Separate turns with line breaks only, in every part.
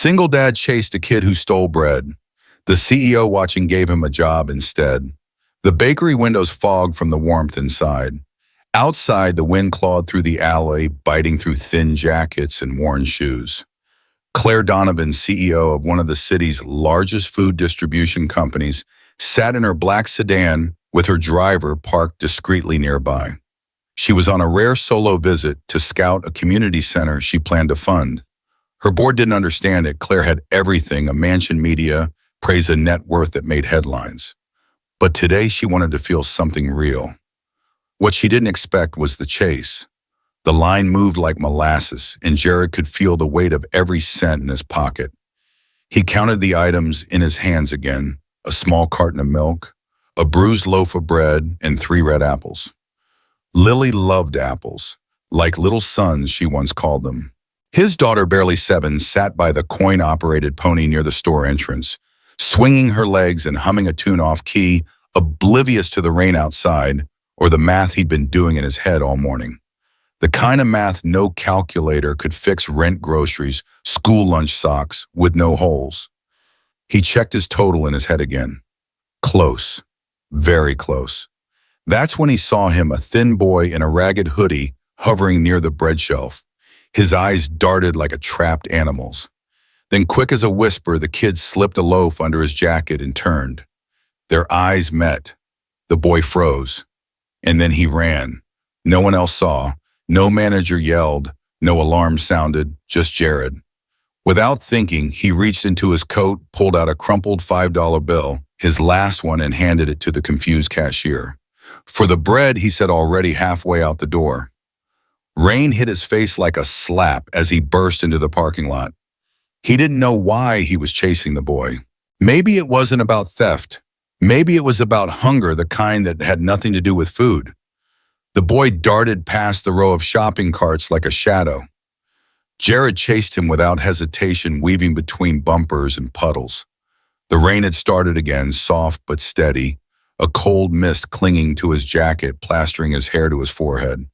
Single dad chased a kid who stole bread. The CEO watching gave him a job instead. The bakery windows fogged from the warmth inside. Outside, the wind clawed through the alley, biting through thin jackets and worn shoes. Claire Donovan, CEO of one of the city's largest food distribution companies, sat in her black sedan with her driver parked discreetly nearby. She was on a rare solo visit to scout a community center she planned to fund. Her board didn't understand it. Claire had everything, a mansion, media, praise, a net worth that made headlines. But today she wanted to feel something real. What she didn't expect was the chase. The line moved like molasses, and Jared could feel the weight of every cent in his pocket. He counted the items in his hands again, a small carton of milk, a bruised loaf of bread, and 3 red apples. Lily loved apples, like little sons, she once called them. His daughter, barely 7, sat by the coin-operated pony near the store entrance, swinging her legs and humming a tune off key, oblivious to the rain outside or the math he'd been doing in his head all morning. The kind of math no calculator could fix: rent, groceries, school lunch socks with no holes. He checked his total in his head again. Close. Very close. That's when he saw him, a thin boy in a ragged hoodie, hovering near the bread shelf. His eyes darted like a trapped animal's. Then, quick as a whisper, the kid slipped a loaf under his jacket and turned. Their eyes met. The boy froze. And then he ran. No one else saw. No manager yelled. No alarm sounded. Just Jared. Without thinking, he reached into his coat, pulled out a crumpled $5 bill, his last one, and handed it to the confused cashier. For the bread, he said, already halfway out the door. Rain hit his face like a slap as he burst into the parking lot. He didn't know why he was chasing the boy. Maybe it wasn't about theft. Maybe it was about hunger, the kind that had nothing to do with food. The boy darted past the row of shopping carts like a shadow. Jared chased him without hesitation, weaving between bumpers and puddles. The rain had started again, soft but steady, a cold mist clinging to his jacket, plastering his hair to his forehead.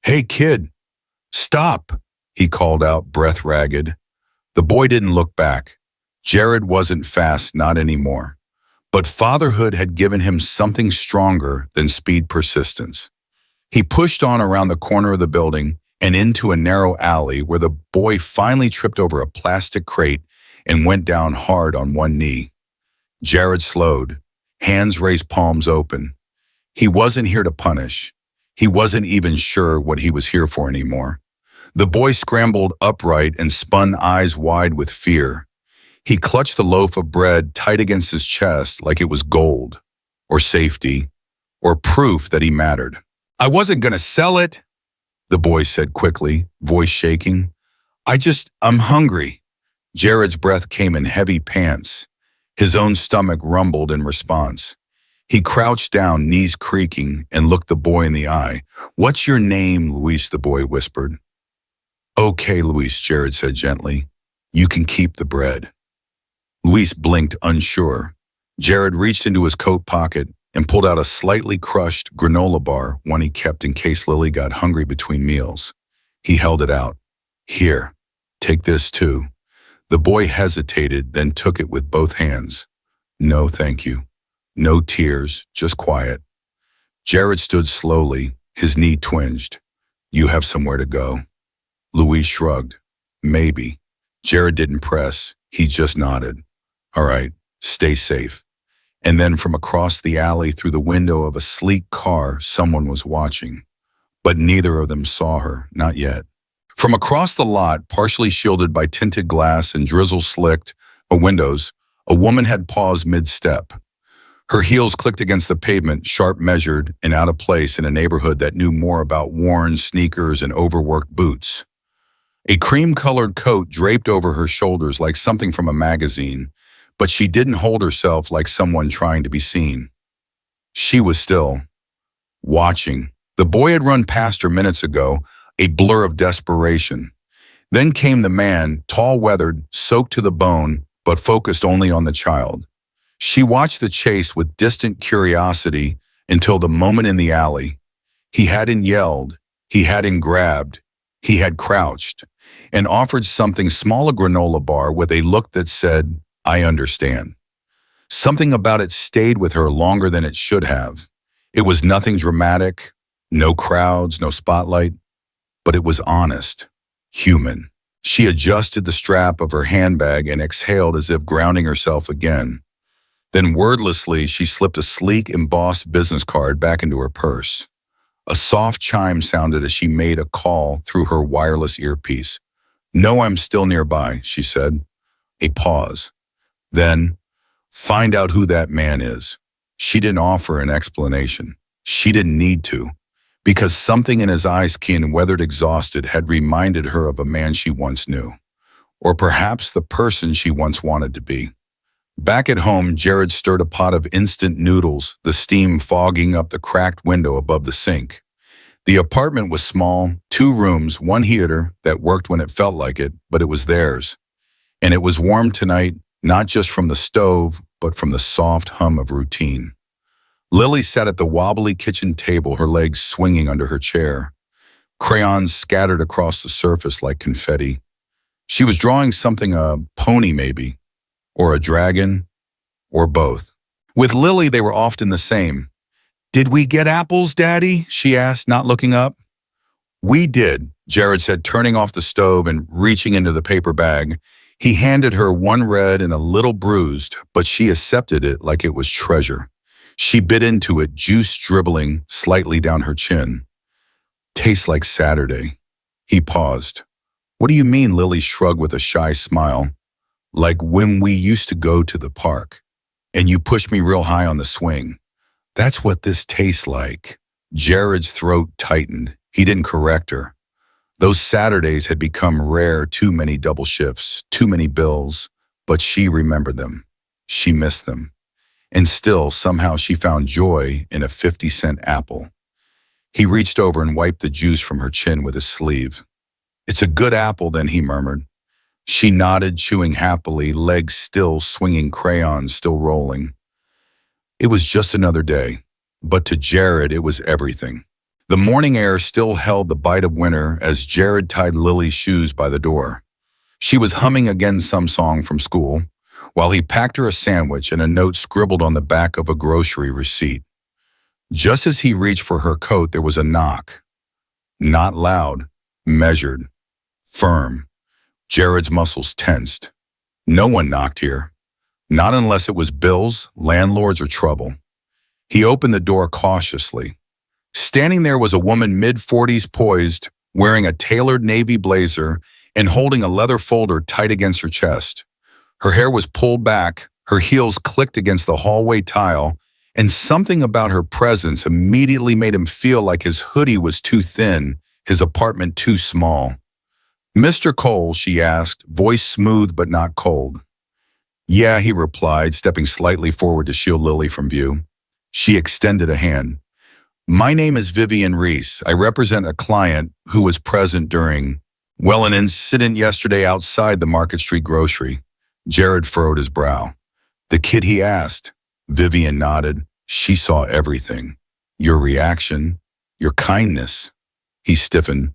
"Hey, kid, stop," he called out, breath ragged. The boy didn't look back. Jared wasn't fast, not anymore. But fatherhood had given him something stronger than speed: persistence. He pushed on around the corner of the building and into a narrow alley where the boy finally tripped over a plastic crate and went down hard on one knee. Jared slowed, hands raised, palms open. He wasn't here to punish. He wasn't even sure what he was here for anymore. The boy scrambled upright and spun, eyes wide with fear. He clutched the loaf of bread tight against his chest like it was gold, or safety, or proof that he mattered. "I wasn't gonna sell it," the boy said quickly, voice shaking. I'm hungry." Jared's breath came in heavy pants. His own stomach rumbled in response. He crouched down, knees creaking, and looked the boy in the eye. "What's your name, Luis?" the boy whispered. "Okay, Luis," Jared said gently. "You can keep the bread." Luis blinked, unsure. Jared reached into his coat pocket and pulled out a slightly crushed granola bar, one he kept in case Lily got hungry between meals. He held it out. "Here, take this too." The boy hesitated, then took it with both hands. "No, thank you." No tears, just quiet. Jared stood slowly, his knee twinged. "You have somewhere to go." Luis shrugged. "Maybe." Jared didn't press, he just nodded. "All right, stay safe." And then from across the alley, through the window of a sleek car, someone was watching. But neither of them saw her, not yet. From across the lot, partially shielded by tinted glass and drizzle-slicked windows, a woman had paused mid-step. Her heels clicked against the pavement, sharp measured and out of place in a neighborhood that knew more about worn sneakers and overworked boots. A cream-colored coat draped over her shoulders like something from a magazine, but she didn't hold herself like someone trying to be seen. She was still watching. The boy had run past her minutes ago, a blur of desperation. Then came the man, tall, weathered, soaked to the bone, but focused only on the child. She watched the chase with distant curiosity until the moment in the alley. He hadn't yelled, he hadn't grabbed, he had crouched, and offered something small, a granola bar with a look that said, "I understand." Something about it stayed with her longer than it should have. It was nothing dramatic, no crowds, no spotlight, but it was honest, human. She adjusted the strap of her handbag and exhaled as if grounding herself again. Then wordlessly, she slipped a sleek, embossed business card back into her purse. A soft chime sounded as she made a call through her wireless earpiece. "No, I'm still nearby," she said. A pause. Then, "Find out who that man is." She didn't offer an explanation. She didn't need to, because something in his eyes, keen, weathered, exhausted, had reminded her of a man she once knew. Or perhaps the person she once wanted to be. Back at home, Jared stirred a pot of instant noodles, the steam fogging up the cracked window above the sink. The apartment was small, 2 rooms, 1 heater that worked when it felt like it, but it was theirs. And it was warm tonight, not just from the stove, but from the soft hum of routine. Lily sat at the wobbly kitchen table, her legs swinging under her chair. Crayons scattered across the surface like confetti. She was drawing something, a pony maybe, or a dragon, or both. With Lily, they were often the same. "Did we get apples, Daddy?" she asked, not looking up. "We did," Jared said, turning off the stove and reaching into the paper bag. He handed her one red and a little bruised, but she accepted it like it was treasure. She bit into it, juice dribbling slightly down her chin. "Tastes like Saturday." He paused. "What do you mean?" Lily shrugged with a shy smile. "Like when we used to go to the park, and you pushed me real high on the swing. That's what this tastes like." Jared's throat tightened. He didn't correct her. Those Saturdays had become rare, too many double shifts, too many bills, but she remembered them. She missed them. And still, somehow she found joy in a 50-cent apple. He reached over and wiped the juice from her chin with his sleeve. "It's a good apple, then," he murmured. She nodded, chewing happily, legs still swinging, crayons still rolling. It was just another day, but to Jared it was everything. The morning air still held the bite of winter as Jared tied Lily's shoes by the door. She was humming again some song from school, while he packed her a sandwich and a note scribbled on the back of a grocery receipt. Just as he reached for her coat, there was a knock. Not loud, measured, firm. Jared's muscles tensed. No one knocked here. Not unless it was bills, landlords, or trouble. He opened the door cautiously. Standing there was a woman mid-40s, poised, wearing a tailored navy blazer and holding a leather folder tight against her chest. Her hair was pulled back, her heels clicked against the hallway tile, and something about her presence immediately made him feel like his hoodie was too thin, his apartment too small. "Mr. Cole," she asked, voice smooth but not cold. "Yeah," he replied, stepping slightly forward to shield Lily from view. She extended a hand. "My name is Vivian Reese. I represent a client who was present during, well, an incident yesterday outside the Market Street grocery." Jared furrowed his brow. "The kid?" he asked. Vivian nodded. "She saw everything. Your reaction, your kindness." He stiffened.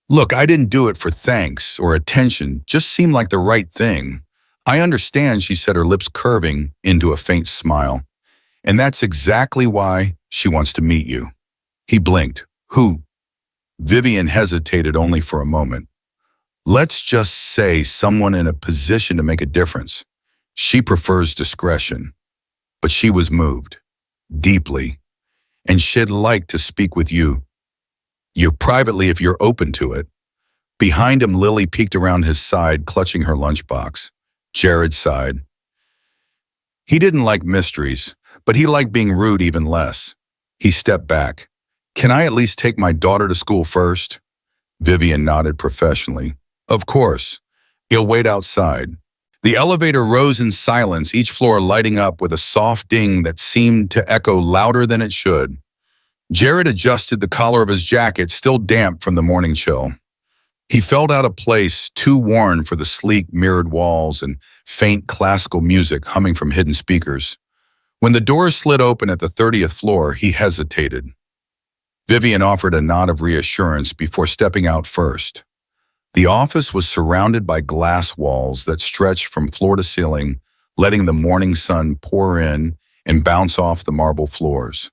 "Look, I didn't do it for thanks or attention, just seemed like the right thing." "I understand," she said, her lips curving into a faint smile. "And that's exactly why she wants to meet you." He blinked. "Who?" Vivian hesitated only for a moment. "Let's just say someone in a position to make a difference. She prefers discretion." But she was moved, deeply, and she'd like to speak with you. You privately if you're open to it. Behind him, Lily peeked around his side, clutching her lunchbox. Jared sighed. He didn't like mysteries, but he liked being rude even less. He stepped back. "Can I at least take my daughter to school first?" Vivian nodded professionally. "Of course. You'll wait outside." The elevator rose in silence, each floor lighting up with a soft ding that seemed to echo louder than it should. Jared adjusted the collar of his jacket, still damp from the morning chill. He felt out of place, too worn for the sleek, mirrored walls and faint classical music humming from hidden speakers. When the door slid open at the 30th floor, he hesitated. Vivian offered a nod of reassurance before stepping out first. The office was surrounded by glass walls that stretched from floor to ceiling, letting the morning sun pour in and bounce off the marble floors.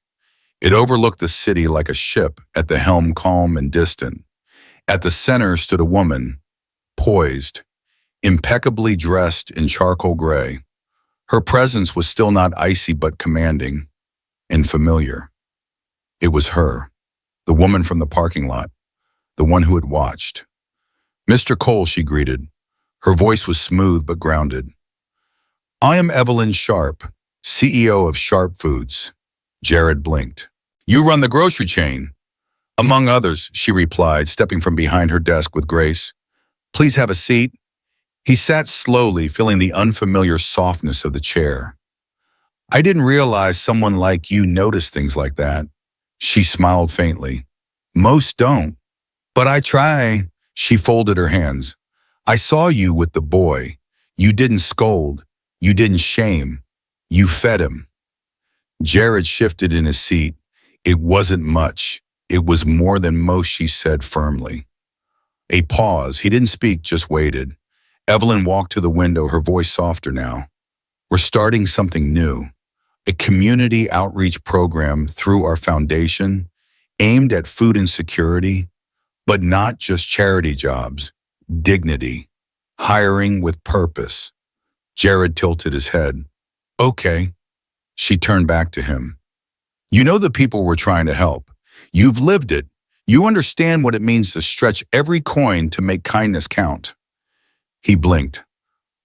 It overlooked the city like a ship at the helm, calm and distant. At the center stood a woman, poised, impeccably dressed in charcoal gray. Her presence was still not icy but commanding and familiar. It was her, the woman from the parking lot, the one who had watched. "Mr. Cole," she greeted. Her voice was smooth but grounded. "I am Evelyn Sharpe, CEO of Sharpe Foods." Jared blinked. "You run the grocery chain?" "Among others," she replied, stepping from behind her desk with grace. "Please have a seat." He sat slowly, feeling the unfamiliar softness of the chair. "I didn't realize someone like you noticed things like that." She smiled faintly. "Most don't, but I try." She folded her hands. "I saw you with the boy. You didn't scold. You didn't shame. You fed him." Jared shifted in his seat. "It wasn't much. It was more than most," she said firmly. A pause. He didn't speak, just waited. Evelyn walked to the window, her voice softer now. "We're starting something new. A community outreach program through our foundation, aimed at food insecurity, but not just charity jobs, dignity, hiring with purpose." Jared tilted his head. "Okay." She turned back to him. "You know the people we're trying to help. You've lived it. You understand what it means to stretch every coin to make kindness count." He blinked.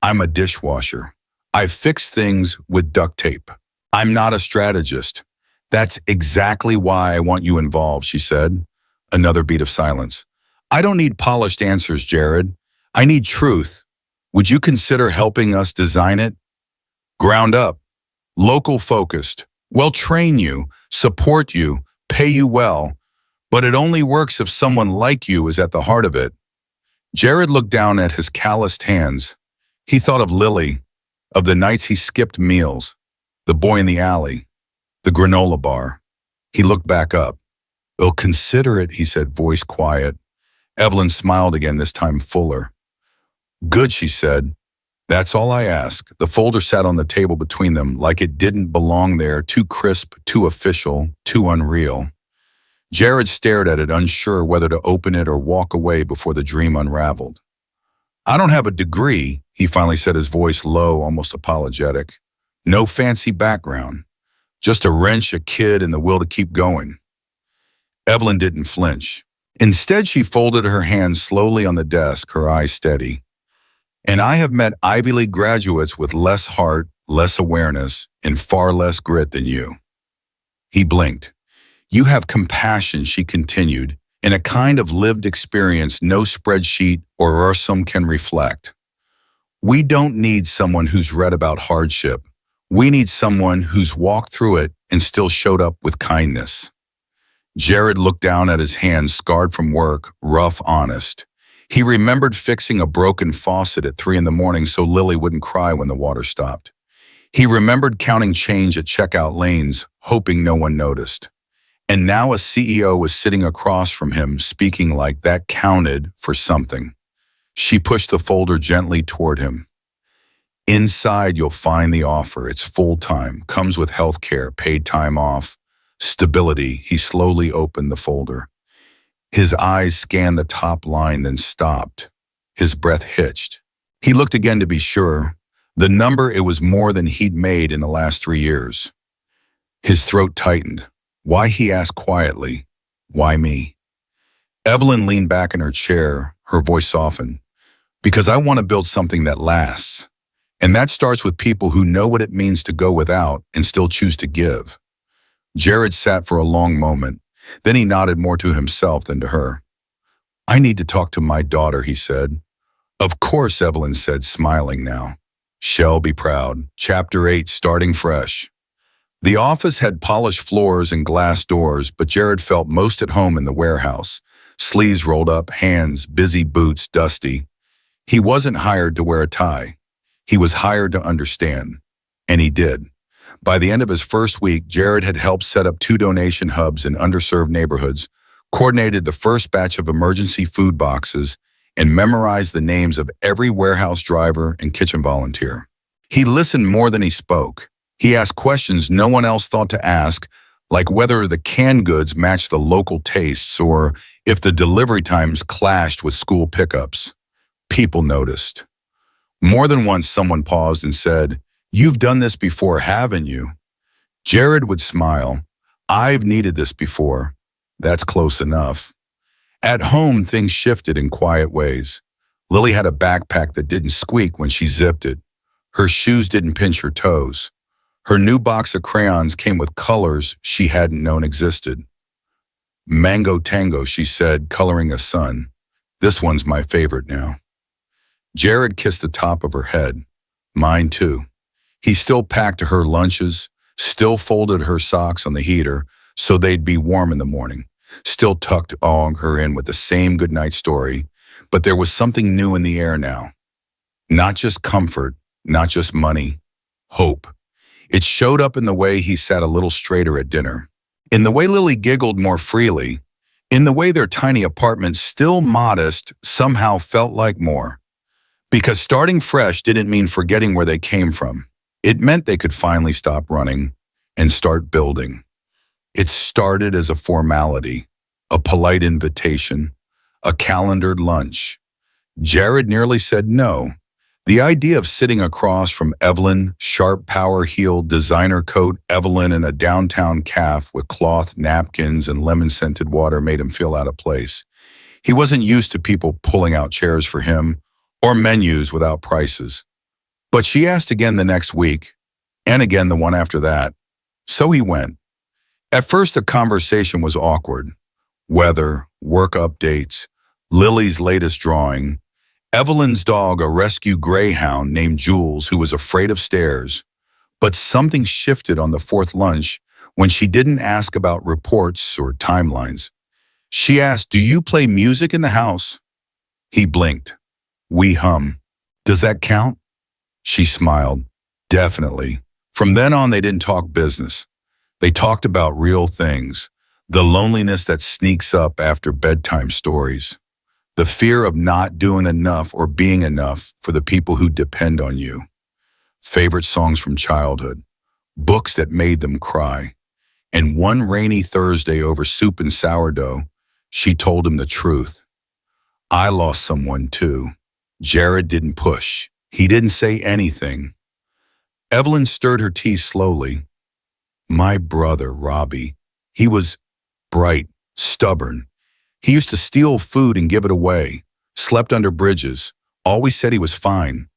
"I'm a dishwasher. I fix things with duct tape. I'm not a strategist." "That's exactly why I want you involved," she said. Another beat of silence. "I don't need polished answers, Jared. I need truth. Would you consider helping us design it? Ground up, local focused. We'll train you, support you, pay you well, but it only works if someone like you is at the heart of it." Jared looked down at his calloused hands. He thought of Lily, of the nights he skipped meals, the boy in the alley, the granola bar. He looked back up. "We'll consider it," he said, voice quiet. Evelyn smiled again, this time fuller. "Good," she said. "That's all I ask." The folder sat on the table between them like it didn't belong there, too crisp, too official, too unreal. Jared stared at it, unsure whether to open it or walk away before the dream unraveled. "I don't have a degree," he finally said, his voice low, almost apologetic. "No fancy background. Just a wrench, a kid, and the will to keep going." Evelyn didn't flinch. Instead, she folded her hands slowly on the desk, her eyes steady. "And I have met Ivy League graduates with less heart, less awareness, and far less grit than you." He blinked. "You have compassion," she continued, "in a kind of lived experience no spreadsheet or resume can reflect. We don't need someone who's read about hardship. We need someone who's walked through it and still showed up with kindness." Jared looked down at his hands, scarred from work, rough, honest. He remembered fixing a broken faucet at 3 a.m. so Lily wouldn't cry when the water stopped. He remembered counting change at checkout lanes, hoping no one noticed. And now a CEO was sitting across from him, speaking like that counted for something. She pushed the folder gently toward him. "Inside, you'll find the offer. It's full-time, comes with health care, paid time off, stability." He slowly opened the folder. His eyes scanned the top line, then stopped. His breath hitched. He looked again to be sure. The number, it was more than he'd made in the last 3 years. His throat tightened. "Why?" he asked quietly. "Why me?" Evelyn leaned back in her chair, her voice softened. "Because I want to build something that lasts. And that starts with people who know what it means to go without and still choose to give." Jared sat for a long moment. Then he nodded, more to himself than to her. "I need to talk to my daughter," he said. "Of course," Evelyn said, smiling now. "Shall be proud." Chapter 8, starting fresh. The office had polished floors and glass doors, but Jared felt most at home in the warehouse. Sleeves rolled up, hands, busy, boots, dusty. He wasn't hired to wear a tie. He was hired to understand. And he did. By the end of his first week, Jared had helped set up 2 donation hubs in underserved neighborhoods, coordinated the first batch of emergency food boxes, and memorized the names of every warehouse driver and kitchen volunteer. He listened more than he spoke. He asked questions no one else thought to ask, like whether the canned goods matched the local tastes or if the delivery times clashed with school pickups. People noticed. More than once, someone paused and said, "You've done this before, haven't you?" Jared would smile. "I've needed this before." That's close enough. At home, things shifted in quiet ways. Lily had a backpack that didn't squeak when she zipped it. Her shoes didn't pinch her toes. Her new box of crayons came with colors she hadn't known existed. "Mango Tango," she said, coloring a sun. "This one's my favorite now." Jared kissed the top of her head. "Mine too." He still packed her lunches, still folded her socks on the heater so they'd be warm in the morning, still tucked her in with the same goodnight story, but there was something new in the air now. Not just comfort, not just money, hope. It showed up in the way he sat a little straighter at dinner, in the way Lily giggled more freely, in the way their tiny apartment, still modest, somehow felt like more. Because starting fresh didn't mean forgetting where they came from. It meant they could finally stop running and start building. It started as a formality, a polite invitation, a calendared lunch. Jared nearly said no. The idea of sitting across from Evelyn Sharpe power-heeled designer coat Evelyn in a downtown cafe with cloth napkins and lemon-scented water made him feel out of place. He wasn't used to people pulling out chairs for him or menus without prices. But she asked again the next week, and again the one after that. So he went. At first, the conversation was awkward. Weather, work updates, Lily's latest drawing, Evelyn's dog, a rescue greyhound named Jules, who was afraid of stairs. But something shifted on the fourth lunch when she didn't ask about reports or timelines. She asked, "Do you play music in the house?" He blinked. "We hum." "Does that count?" She smiled. "Definitely." From then on, they didn't talk business. They talked about real things, the loneliness that sneaks up after bedtime stories, the fear of not doing enough or being enough for the people who depend on you, favorite songs from childhood, books that made them cry. And one rainy Thursday over soup and sourdough, she told him the truth. "I lost someone too." Jared didn't push. He didn't say anything. Evelyn stirred her tea slowly. "My brother, Robbie. He was bright, stubborn. He used to steal food and give it away, slept under bridges, always said he was fine.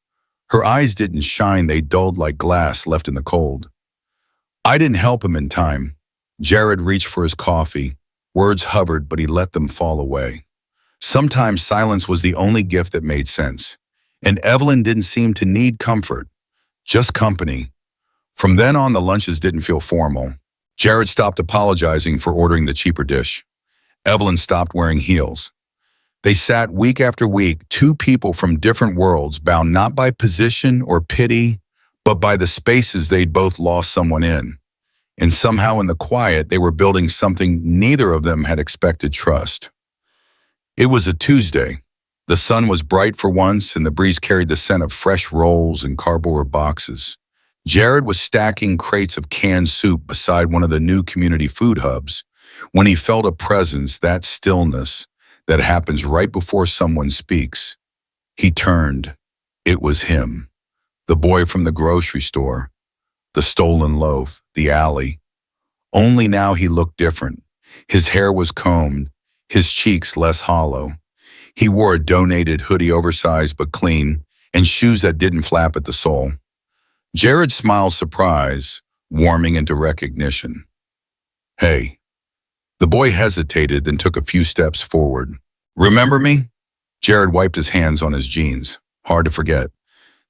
Her eyes didn't shine, they dulled like glass left in the cold. I didn't help him in time." Jared reached for his coffee. Words hovered, but he let them fall away. Sometimes silence was the only gift that made sense. And Evelyn didn't seem to need comfort, just company. From then on, the lunches didn't feel formal. Jared stopped apologizing for ordering the cheaper dish. Evelyn stopped wearing heels. They sat week after week, two people from different worlds, bound not by position or pity, but by the spaces they'd both lost someone in. And somehow in the quiet, they were building something neither of them had expected: trust. It was a Tuesday. The sun was bright for once, and the breeze carried the scent of fresh rolls and cardboard boxes. Jared was stacking crates of canned soup beside one of the new community food hubs when he felt a presence, that stillness that happens right before someone speaks. He turned. It was him, the boy from the grocery store, the stolen loaf, the alley. Only now he looked different. His hair was combed, his cheeks less hollow. He wore a donated hoodie, oversized but clean, and shoes that didn't flap at the sole. Jared smiled surprise, warming into recognition. "Hey." The boy hesitated, then took a few steps forward. "Remember me?" Jared wiped his hands on his jeans. Hard to forget.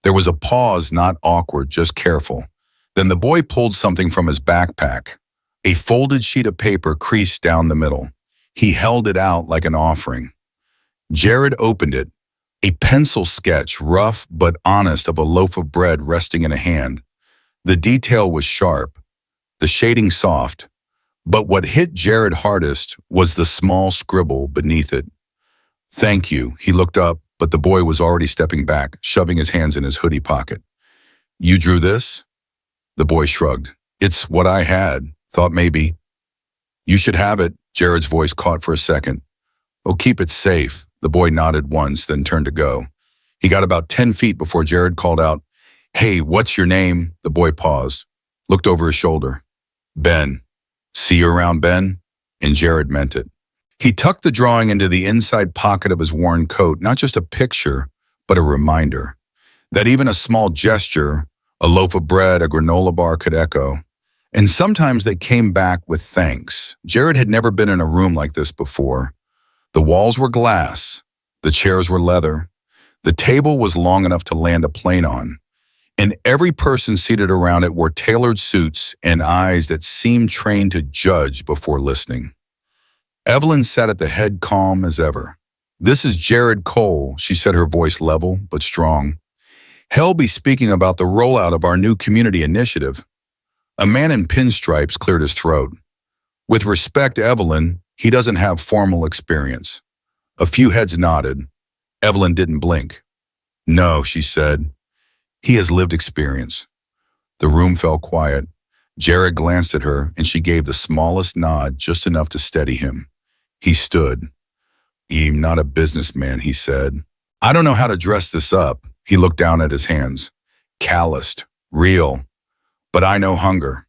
There was a pause, not awkward, just careful. Then the boy pulled something from his backpack, a folded sheet of paper creased down the middle. He held it out like an offering. Jared opened it, a pencil sketch, rough but honest, of a loaf of bread resting in a hand. The detail was sharp, the shading soft, but what hit Jared hardest was the small scribble beneath it. Thank you. He looked up, but the boy was already stepping back, shoving his hands in his hoodie pocket. You drew this? The boy shrugged. It's what I had. Thought maybe. You should have it, Jared's voice caught for a second. Oh, keep it safe. The boy nodded once, then turned to go. He got about 10 feet before Jared called out, Hey, what's your name? The boy paused, looked over his shoulder. Ben. See you around, Ben? And Jared meant it. He tucked the drawing into the inside pocket of his worn coat, not just a picture, but a reminder that even a small gesture, a loaf of bread, a granola bar could echo. And sometimes they came back with thanks. Jared had never been in a room like this before. The walls were glass, the chairs were leather, the table was long enough to land a plane on, and every person seated around it wore tailored suits and eyes that seemed trained to judge before listening. Evelyn sat at the head calm as ever. This is Jared Cole, she said, her voice level but strong. He'll be speaking about the rollout of our new community initiative. A man in pinstripes cleared his throat. With respect, Evelyn, he doesn't have formal experience. A few heads nodded. Evelyn didn't blink. No, she said. He has lived experience. The room fell quiet. Jared glanced at her, and she gave the smallest nod, just enough to steady him. He stood. I'm not a businessman, he said. I don't know how to dress this up. He looked down at his hands. Calloused, real. But I know hunger.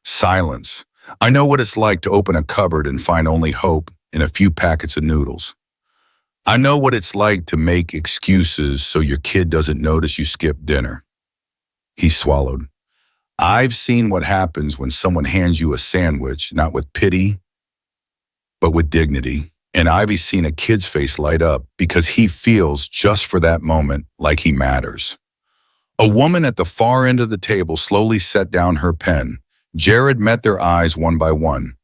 Silence. I know what it's like to open a cupboard and find only hope in a few packets of noodles. I know what it's like to make excuses so your kid doesn't notice you skipped dinner. He swallowed. I've seen what happens when someone hands you a sandwich, not with pity, but with dignity. And Ivy's seen a kid's face light up because he feels, just for that moment, like he matters. A woman at the far end of the table slowly set down her pen. Jared met their eyes one by one.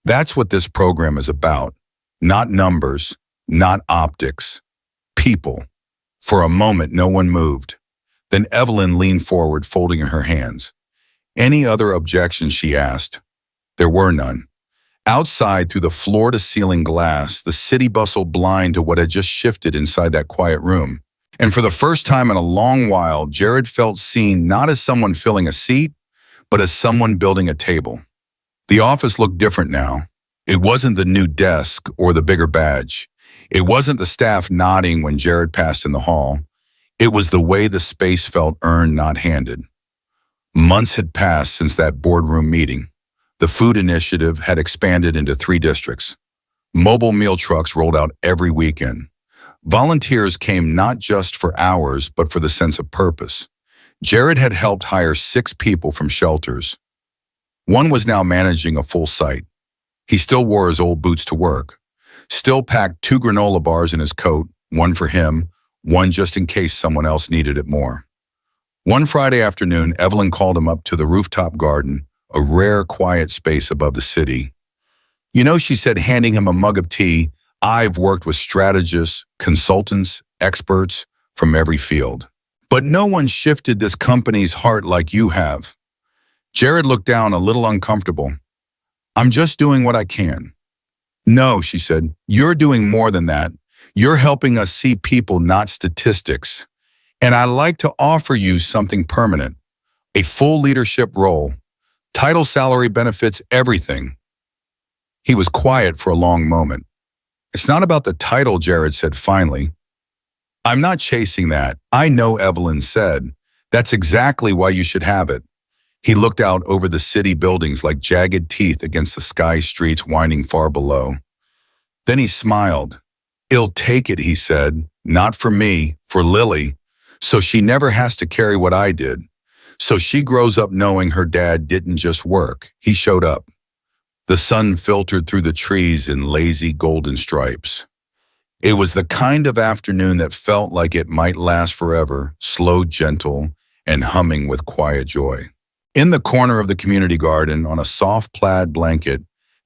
That's what this program is about. Not numbers, not optics. People. For a moment, no one moved. Then Evelyn leaned forward, folding her hands. Any other objections, she asked. There were none. Outside, through the floor-to-ceiling glass, the city bustled blind to what had just shifted inside that quiet room. And for the first time in a long while, Jared felt seen not as someone filling a seat, but as someone building a table. The office looked different now. It wasn't the new desk or the bigger badge. It wasn't the staff nodding when Jared passed in the hall. It was the way the space felt earned, not handed. Months had passed since that boardroom meeting. The food initiative had expanded into 3 districts. Mobile meal trucks rolled out every weekend. Volunteers came not just for hours, but for the sense of purpose. Jared had helped hire 6 people from shelters. One was now managing a full site. He still wore his old boots to work, still packed 2 granola bars in his coat, one for him, one just in case someone else needed it more. One Friday afternoon, Evelyn called him up to the rooftop garden, a rare, quiet space above the city. You know, she said, handing him a mug of tea, I've worked with strategists, consultants, experts from every field. But no one shifted this company's heart like you have. Jared looked down, a little uncomfortable. I'm just doing what I can. No, she said, you're doing more than that. You're helping us see people, not statistics. And I'd like to offer you something permanent, a full leadership role. Title, salary, benefits, everything. He was quiet for a long moment. It's not about the title, Jared said finally. I'm not chasing that. I know, Evelyn said. That's exactly why you should have it. He looked out over the city buildings like jagged teeth against the sky streets winding far below. Then he smiled. I'll take it, he said. Not for me, for Lily. So she never has to carry what I did. So she grows up knowing her dad didn't just work. He showed up. The sun filtered through the trees in lazy golden stripes. It was the kind of afternoon that felt like it might last forever, slow, gentle, and humming with quiet joy. In the corner of the community garden, on a soft plaid blanket,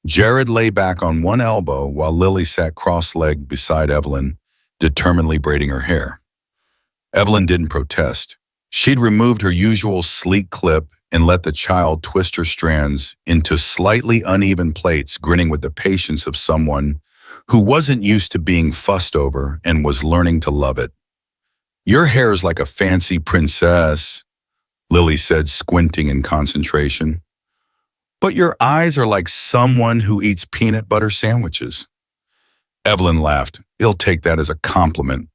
Jared lay back on one elbow while Lily sat cross-legged beside Evelyn, determinedly braiding her hair. Evelyn didn't protest. She'd removed her usual sleek clip and let the child twist her strands into slightly uneven plaits, grinning with the patience of someone who wasn't used to being fussed over and was learning to love it. "Your hair's like a fancy princess," Lily said, squinting in concentration. "But your eyes are like someone who eats peanut butter sandwiches." Evelyn laughed. "He'll take that as a compliment."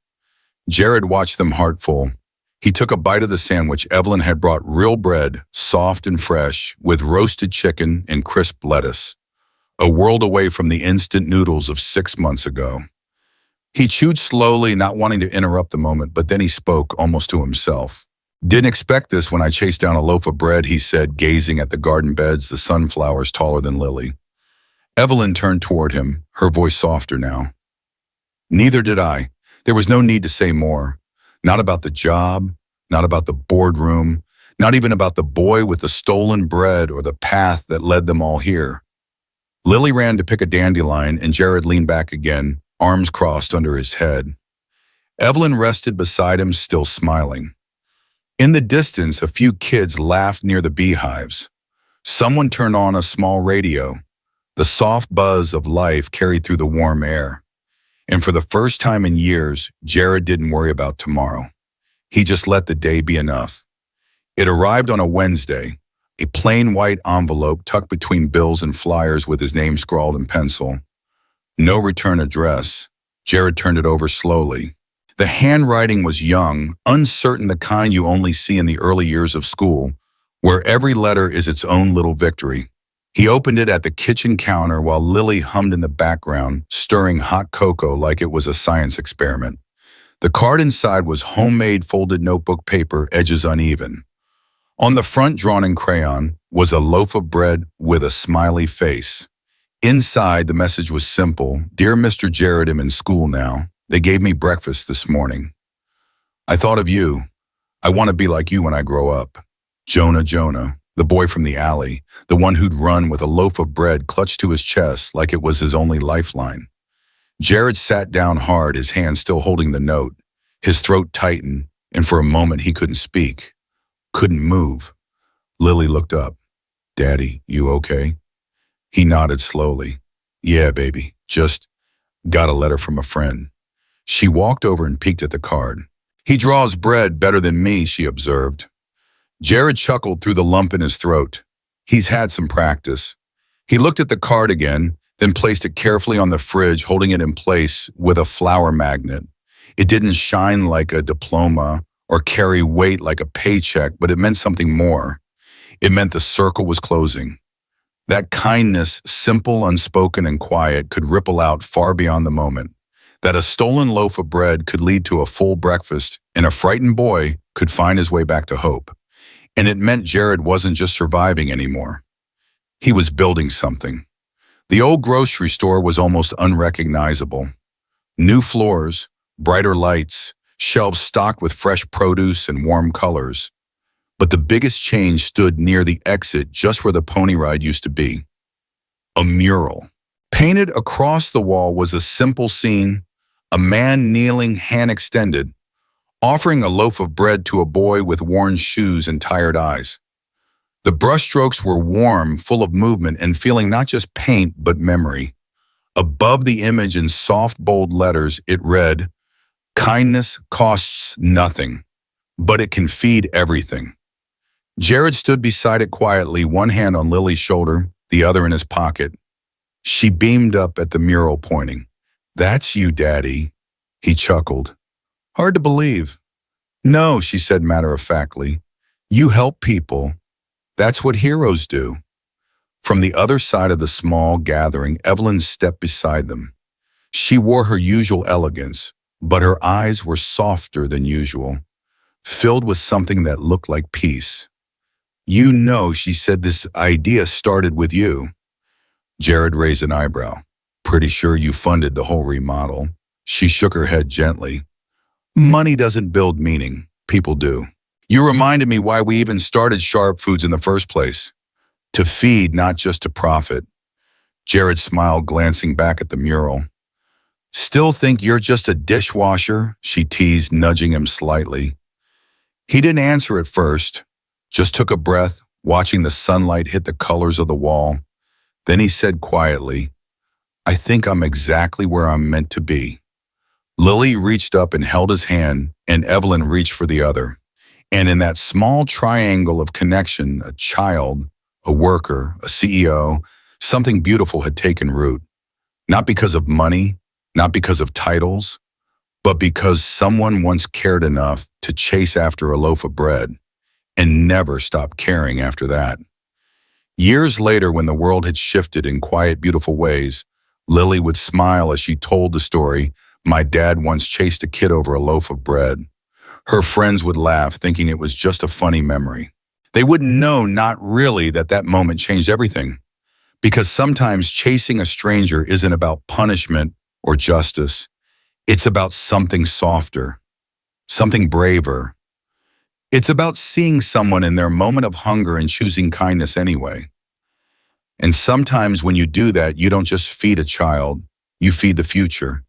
Jared watched them heartful. He took a bite of the sandwich Evelyn had brought, real bread, soft and fresh, with roasted chicken and crisp lettuce. A world away from the instant noodles of 6 months ago. He chewed slowly, not wanting to interrupt the moment, but then he spoke, almost to himself. "Didn't expect this when I chased down a loaf of bread," he said, gazing at the garden beds, the sunflowers taller than Lily. Evelyn turned toward him, her voice softer now. "Neither did I." There was no need to say more. Not about the job, not about the boardroom, not even about the boy with the stolen bread or the path that led them all here. Lily ran to pick a dandelion, and Jared leaned back again, arms crossed under his head. Evelyn rested beside him, still smiling. In the distance, a few kids laughed near the beehives. Someone turned on a small radio. The soft buzz of life carried through the warm air. And for the first time in years, Jared didn't worry about tomorrow. He just let the day be enough. It arrived on a Wednesday, a plain white envelope tucked between bills and flyers with his name scrawled in pencil. No return address. Jared turned it over slowly. The handwriting was young, uncertain, the kind you only see in the early years of school, where every letter is its own little victory. He opened it at the kitchen counter while Lily hummed in the background, stirring hot cocoa like it was a science experiment. The card inside was homemade folded notebook paper, edges uneven. On the front, drawn in crayon, was a loaf of bread with a smiley face. Inside, the message was simple. "Dear Mr. Jared, I'm in school now. They gave me breakfast this morning. I thought of you. I want to be like you when I grow up. Jonah, the boy from the alley, the one who'd run with a loaf of bread clutched to his chest like it was his only lifeline." Jared sat down hard, his hand still holding the note. His throat tightened, and for a moment he couldn't speak, couldn't move. Lily looked up. "Daddy, you okay?" He nodded slowly. "Yeah, baby, just got a letter from a friend." She walked over and peeked at the card. "He draws bread better than me," she observed. Jared chuckled through the lump in his throat. He's had some practice. He looked at the card again, then placed it carefully on the fridge, holding it in place with a flower magnet. It didn't shine like a diploma or carry weight like a paycheck, but it meant something more. It meant the circle was closing. That kindness, simple, unspoken, and quiet, could ripple out far beyond the moment. That a stolen loaf of bread could lead to a full breakfast, and a frightened boy could find his way back to hope. And it meant Jared wasn't just surviving anymore. He was building something. The old grocery store was almost unrecognizable. New floors, brighter lights, shelves stocked with fresh produce and warm colors. But the biggest change stood near the exit, just where the pony ride used to be. A mural. Painted across the wall was a simple scene, a man kneeling, hand extended, offering a loaf of bread to a boy with worn shoes and tired eyes. The brushstrokes were warm, full of movement, and feeling not just paint, but memory. Above the image in soft, bold letters, it read, "Kindness costs nothing, but it can feed everything." Jared stood beside it quietly, one hand on Lily's shoulder, the other in his pocket. She beamed up at the mural, pointing. "That's you, Daddy," he chuckled. "Hard to believe." "No," she said matter-of-factly. "You help people. That's what heroes do." From the other side of the small gathering, Evelyn stepped beside them. She wore her usual elegance, but her eyes were softer than usual, filled with something that looked like peace. "You know," she said, "this idea started with you." Jared raised an eyebrow. "Pretty sure you funded the whole remodel." She shook her head gently. "Money doesn't build meaning. People do. You reminded me why we even started Sharpe Foods in the first place. To feed, not just to profit." Jared smiled, glancing back at the mural. "Still think you're just a dishwasher?" she teased, nudging him slightly. He didn't answer at first, just took a breath, watching the sunlight hit the colors of the wall. Then he said quietly, I think I'm exactly where I'm meant to be. Lily reached up and held his hand, and Evelyn reached for the other. And in that small triangle of connection, a child, a worker, a CEO, something beautiful had taken root. Not because of money, not because of titles, but because someone once cared enough to chase after a loaf of bread and never stopped caring after that. Years later, when the world had shifted in quiet, beautiful ways, Lily would smile as she told the story, "My dad once chased a kid over a loaf of bread." Her friends would laugh, thinking it was just a funny memory. They wouldn't know, not really, that that moment changed everything. Because sometimes chasing a stranger isn't about punishment or justice. It's about something softer, something braver. It's about seeing someone in their moment of hunger and choosing kindness anyway. And sometimes when you do that, you don't just feed a child, you feed the future.